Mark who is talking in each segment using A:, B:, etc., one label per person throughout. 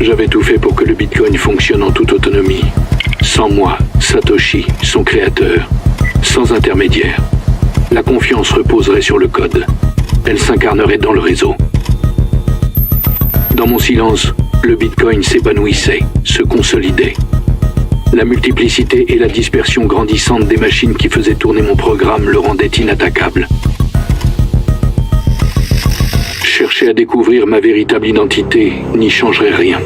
A: J'avais tout fait pour que le Bitcoin fonctionne en toute autonomie. Sans moi, Satoshi, son créateur. Sans intermédiaire. La confiance reposerait sur le code. Elle s'incarnerait dans le réseau. Dans mon silence, le Bitcoin s'épanouissait, se consolidait. La multiplicité et la dispersion grandissante des machines qui faisaient tourner mon programme le rendaient inattaquable. Chercher à découvrir ma véritable identité n'y changerait rien.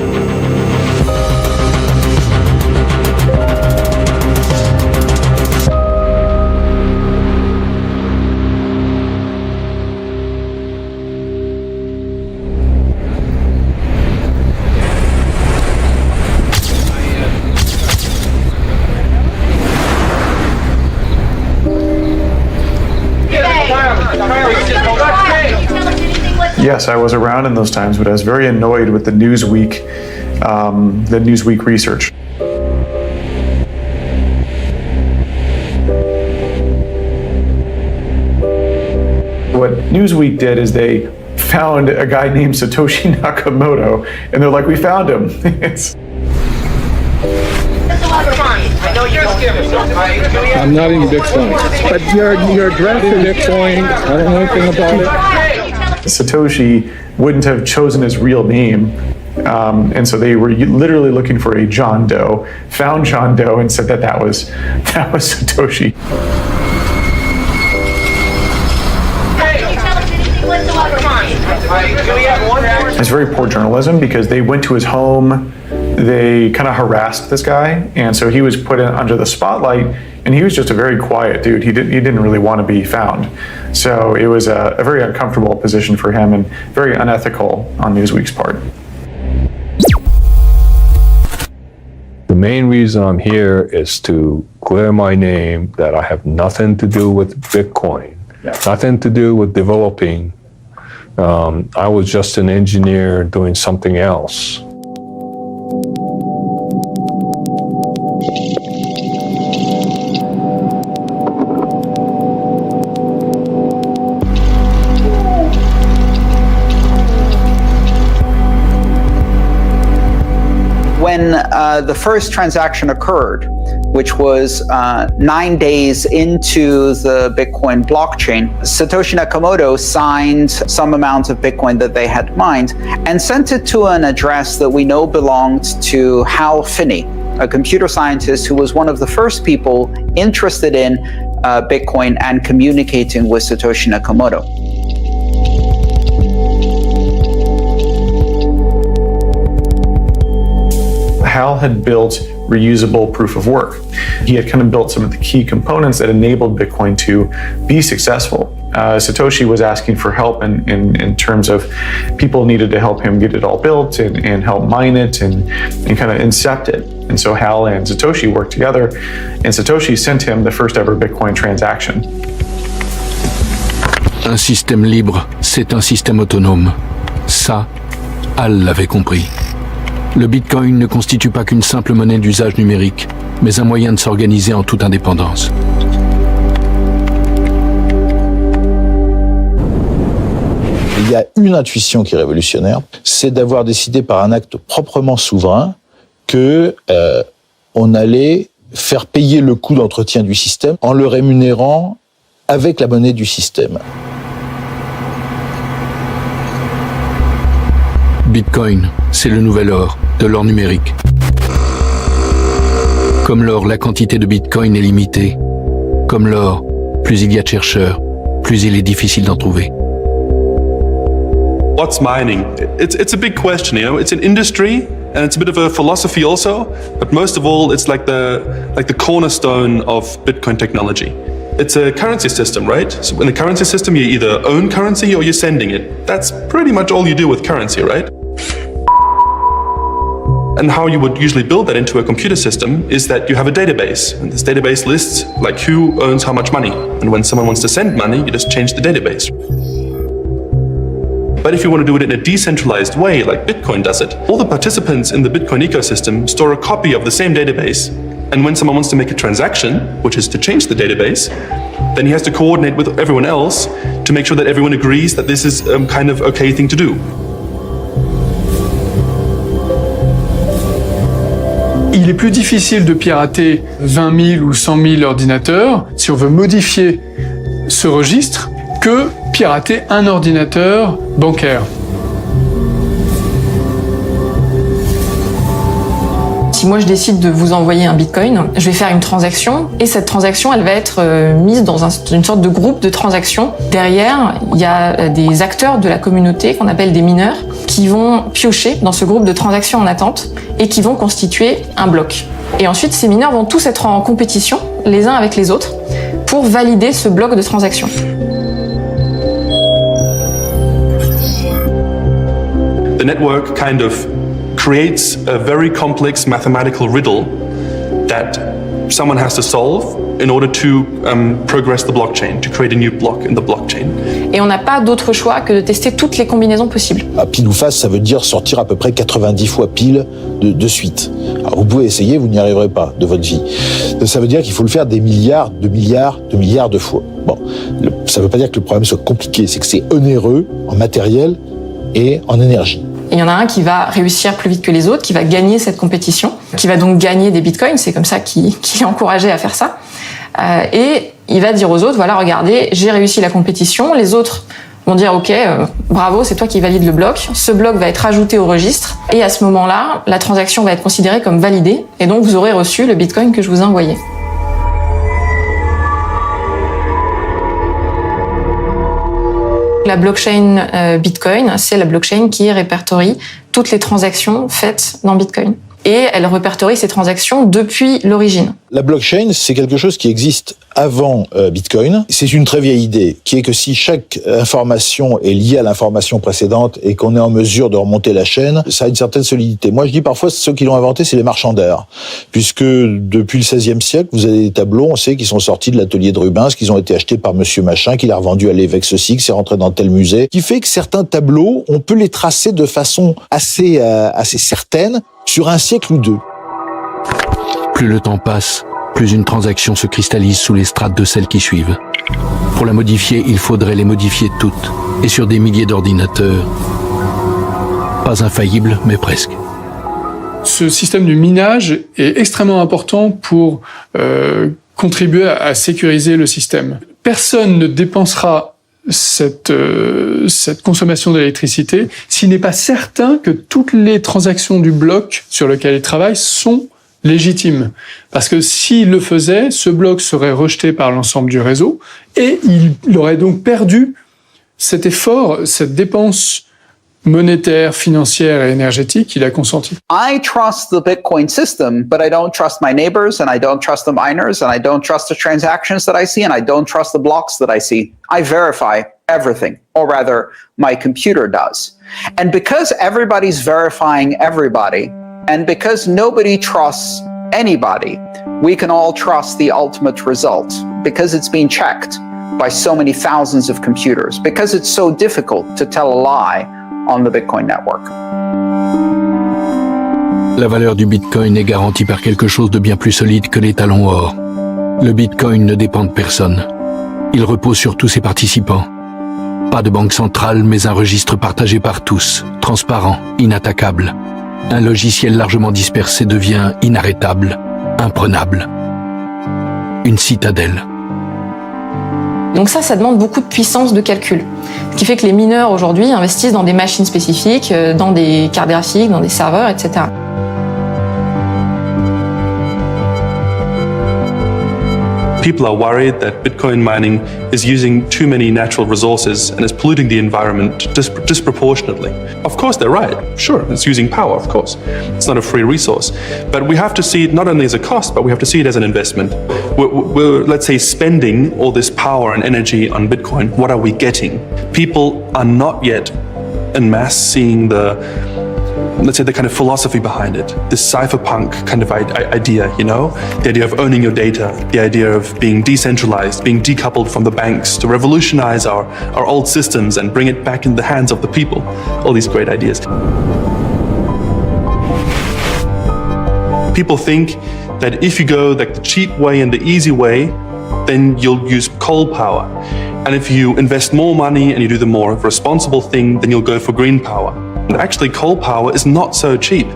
B: Yes, I was around in those times, but I was very annoyed with the Newsweek research. What Newsweek did is they found a guy named Satoshi Nakamoto, and they're like, we found him.
C: I'm not in Bitcoin, but you're dressed in Bitcoin. I don't know anything about it.
B: Satoshi wouldn't have chosen his real name, and so they were literally looking for a John Doe, found John Doe, and said that was Satoshi. It's very poor journalism because they went to his home, they kind of harassed this guy, and so he was put under the spotlight, and he was just a very quiet dude. He didn't really want to be found. So it was a very uncomfortable position for him and very unethical on Newsweek's part.
D: The main reason I'm here is to clear my name that I have nothing to do with Bitcoin, nothing to do with developing. I was just an engineer doing something else.
E: When the first transaction occurred, which was 9 days into the Bitcoin blockchain, Satoshi Nakamoto signed some amount of Bitcoin that they had mined and sent it to an address that we know belonged to Hal Finney, a computer scientist who was one of the first people interested in Bitcoin and communicating with Satoshi Nakamoto.
B: Hal had built reusable proof of work. He had kind of built some of the key components that enabled Bitcoin to be successful. Satoshi was asking for help in terms of people needed to help him get it all built and help mine it and kind of incept it. And so Hal and Satoshi worked together, and Satoshi sent him the first ever Bitcoin transaction.
A: Un système libre, c'est un système autonome. Ça, Hal l'avait compris. Le Bitcoin ne constitue pas qu'une simple monnaie d'usage numérique, mais un moyen de s'organiser en toute indépendance.
F: Il y a une intuition qui est révolutionnaire, c'est d'avoir décidé par un acte proprement souverain que on allait faire payer le coût d'entretien du système en le rémunérant avec la monnaie du système.
A: Bitcoin, c'est le nouvel or, de l'or numérique. Comme l'or, la quantité de Bitcoin est limitée. Comme l'or, plus il y a de chercheurs, plus il est difficile d'en trouver.
G: What's mining? It's a big question, you know. It's an industry and it's a bit of a philosophy also, but most of all, it's like the cornerstone of Bitcoin technology. It's a currency system, right? So in the currency system, you either own currency or you're sending it. That's pretty much all you do with currency, right? And how you would usually build that into a computer system is that you have a database, and this database lists like who owns how much money. And when someone wants to send money, you just change the database. But if you want to do it in a decentralized way, like Bitcoin does it, all the participants in the Bitcoin ecosystem store a copy of the same database. And when someone wants to make a transaction, which is to change the database, then he has to coordinate with everyone else to make sure that everyone agrees that this is kind of okay thing to do.
H: Il est plus difficile de pirater 20 000 ou 100 000 ordinateurs, si on veut modifier ce registre, que pirater un ordinateur bancaire.
I: Si moi je décide de vous envoyer un bitcoin, je vais faire une transaction et cette transaction elle va être mise dans une sorte de groupe de transactions. Derrière, il y a des acteurs de la communauté qu'on appelle des mineurs qui vont piocher dans ce groupe de transactions en attente et qui vont constituer un bloc. Et ensuite, ces mineurs vont tous être en compétition les uns avec les autres pour valider ce bloc de transactions.
G: The network kind of creates a very complex mathematical riddle that someone has to solve in order to progress the blockchain, to create a new block in the blockchain.
I: Et on n'a pas d'autre choix que de tester toutes les combinaisons possibles.
F: À pile ou face, ça veut dire sortir à peu près 90 fois pile de suite. Alors vous pouvez essayer, vous n'y arriverez pas de votre vie. Ça veut dire qu'il faut le faire des milliards de fois. Bon, ça ne veut pas dire que le problème soit compliqué, c'est que c'est onéreux en matériel et en énergie.
I: Et il y en a un qui va réussir plus vite que les autres, qui va gagner cette compétition, qui va donc gagner des bitcoins, c'est comme ça qu'il est encouragé à faire ça. Et il va dire aux autres, voilà, regardez, j'ai réussi la compétition, les autres vont dire, ok, bravo, c'est toi qui valide le bloc, ce bloc va être ajouté au registre, et à ce moment-là, la transaction va être considérée comme validée, et donc vous aurez reçu le bitcoin que je vous ai envoyé. La blockchain Bitcoin, c'est la blockchain qui répertorie toutes les transactions faites dans Bitcoin. Et elle répertorie ces transactions depuis l'origine.
F: La blockchain, c'est quelque chose qui existe avant Bitcoin. C'est une très vieille idée, qui est que si chaque information est liée à l'information précédente et qu'on est en mesure de remonter la chaîne, ça a une certaine solidité. Moi, je dis parfois, ceux qui l'ont inventé, c'est les marchands d'art. Puisque depuis le XVIe siècle, vous avez des tableaux, on sait qu'ils sont sortis de l'atelier de Rubens, qu'ils ont été achetés par monsieur machin, qu'il a revendu à l'évêque ceci, que c'est rentré dans tel musée. Qui fait que certains tableaux, on peut les tracer de façon assez certaine sur un siècle ou deux.
J: Plus le temps passe, plus une transaction se cristallise sous les strates de celles qui suivent. Pour la modifier, il faudrait les modifier toutes, et sur des milliers d'ordinateurs. Pas infaillible, mais presque.
H: Ce système du minage est extrêmement important pour contribuer à sécuriser le système. Personne ne dépensera cette consommation d'électricité s'il n'est pas certain que toutes les transactions du bloc sur lequel il travaille sont légitimes. Parce que s'il le faisait, ce bloc serait rejeté par l'ensemble du réseau et il aurait donc perdu cet effort, cette dépense monétaire, financière et énergétique qu'il a consenti.
E: I trust the Bitcoin system, but I don't trust my neighbors, and I don't trust the miners, and I don't trust the transactions that I see, and I don't trust the blocks that I see. I verify everything, or rather, my computer does. And because everybody's verifying everybody, and because nobody trusts anybody, we can all trust the ultimate result, because it's been checked by so many thousands of computers, because it's so difficult to tell a lie on the Bitcoin network.
J: La valeur du Bitcoin est garantie par quelque chose de bien plus solide que les talons or. Le Bitcoin ne dépend de personne. Il repose sur tous ses participants. Pas de banque centrale, mais un registre partagé par tous, transparent, inattaquable. Un logiciel largement dispersé devient inarrêtable, imprenable. Une citadelle.
I: Donc ça demande beaucoup de puissance de calcul. Ce qui fait que les mineurs aujourd'hui investissent dans des machines spécifiques, dans des cartes graphiques, dans des serveurs, etc.
G: People are worried that Bitcoin mining is using too many natural resources and is polluting the environment disproportionately. Of course, they're right. Sure, it's using power, of course. It's not a free resource. But we have to see it not only as a cost, but we have to see it as an investment. We're let's say, spending all this power and energy on Bitcoin. What are we getting? People are not yet en masse seeing let's say the kind of philosophy behind it, this cypherpunk kind of idea, you know? The idea of owning your data, the idea of being decentralized, being decoupled from the banks, to revolutionize our old systems and bring it back in the hands of the people. All these great ideas. People think that if you go like the cheap way and the easy way, then you'll use coal power. And if you invest more money and you do the more responsible thing, then you'll go for green power. And actually, coal power is not so cheap.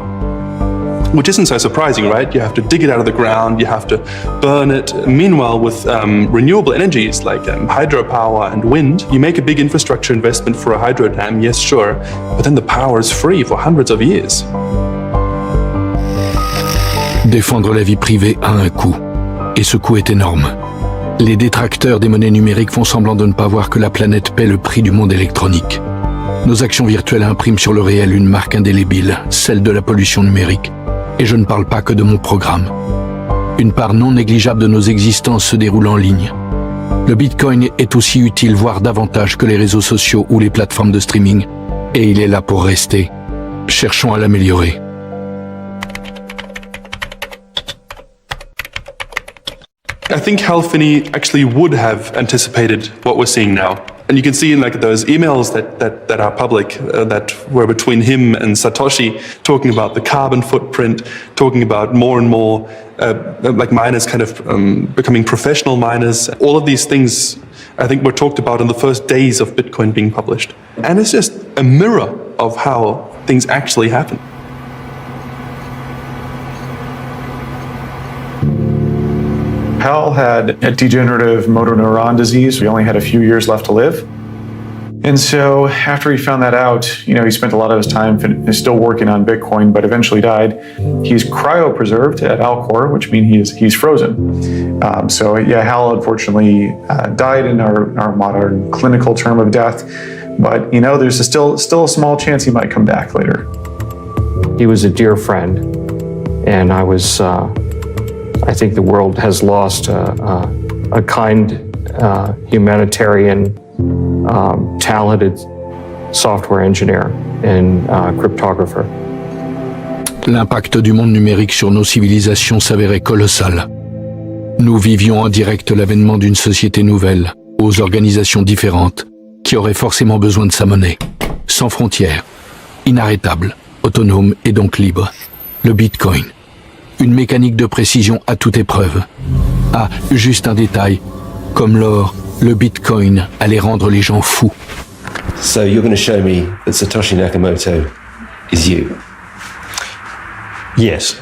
G: which isn't so surprising, right? You have to dig it out of the ground, you have to burn it. Meanwhile, with renewable energies like hydropower and wind, you make a big infrastructure investment for a hydro dam, yes, sure, but then the power is free for hundreds of years.
J: Défendre la vie privée a un coût, et ce coût est énorme. Les détracteurs des monnaies numériques font semblant de ne pas voir que la planète paie le prix du monde électronique. Nos actions virtuelles impriment sur le réel une marque indélébile, celle de la pollution numérique. Et je ne parle pas que de mon programme. Une part non négligeable de nos existences se déroule en ligne. Le Bitcoin est aussi utile, voire davantage que les réseaux sociaux ou les plateformes de streaming. Et il est là pour rester. Cherchons à l'améliorer.
G: I think Hal Finney actually would have anticipated what we're seeing now. And you can see in like those emails that are public, that were between him and Satoshi, talking about the carbon footprint, talking about more and more like miners kind of becoming professional miners. All of these things I think were talked about in the first days of Bitcoin being published. And it's just a mirror of how things actually happen.
B: Hal had a degenerative motor neuron disease. He only had a few years left to live. And so after he found that out, he spent a lot of his time still working on Bitcoin, but eventually died. He's cryopreserved at Alcor, which means he's frozen. So yeah, Hal unfortunately died in our modern clinical term of death. But there's still a small chance he might come back later.
K: He was a dear friend, and I think the world has lost a kind, humanitarian, talented software engineer and cryptographer.
J: L'impact du monde numérique sur nos civilisations s'avérait colossal. Nous vivions en direct l'avènement d'une société nouvelle, aux organisations différentes, qui aurait forcément besoin de sa monnaie, sans frontières, inarrêtable, autonome et donc libre. Le Bitcoin. Une mécanique de précision à toute épreuve. Ah, juste un détail. Comme l'or, le Bitcoin allait rendre les gens fous.
L: So you're going to show me that Satoshi Nakamoto is you?
K: Yes.